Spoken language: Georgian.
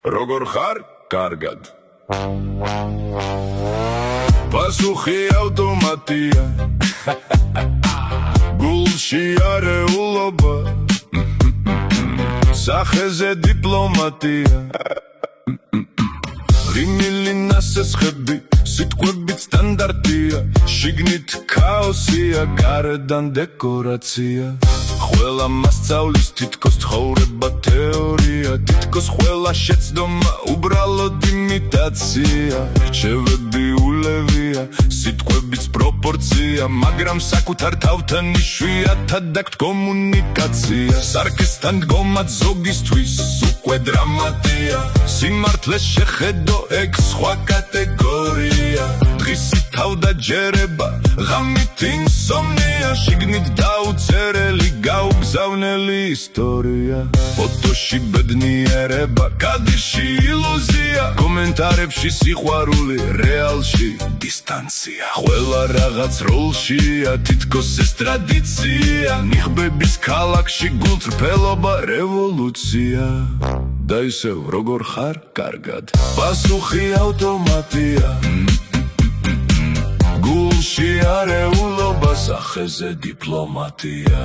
როგორ ხარ? კარგად. პასუხი ავტომატია. გულში არეულობა. სახეზე დიპლომატია. რიმილი ნასესხები, სიტყვებით სტანდარტია. შიგნით ქაოსია, გარედან დეკორაცია. ყველა მასწავლის თითქოს ცხოვრება თეორია. თითქოს ყველა შეცდომა უბრალოდ იმიტაცია. რჩევები ულევია, სიტყვების პროპორცია. მაგრამ საკუთარ თავთან იშვიათად აქვთ კომუნიკაცია. სარკესთან დგომა ზოგისთვის უკვე დრამატია. სიმართლეს შეხედო ეგ სხვა კატეგორია. დღისი თავდაჯერება, ღამით ინსომნია. შიგნით დაუწერელი გაუგზავნელი ისტორია. ფოტოში ბედნიერება, კადრში ილუზია. კომენტარებში სიყვარული, რეალში დისტანცია. ყველა რაღაც როლშია, თითქოს ეს ტრადიცია. ნიღბების ქალაქში გულწრფელობა, რევოლუცია. და ისევ როგორ ხარ? კარგად. პასუხი ავტომატია. გულში არეულობა, სახეზე დიპლომატია.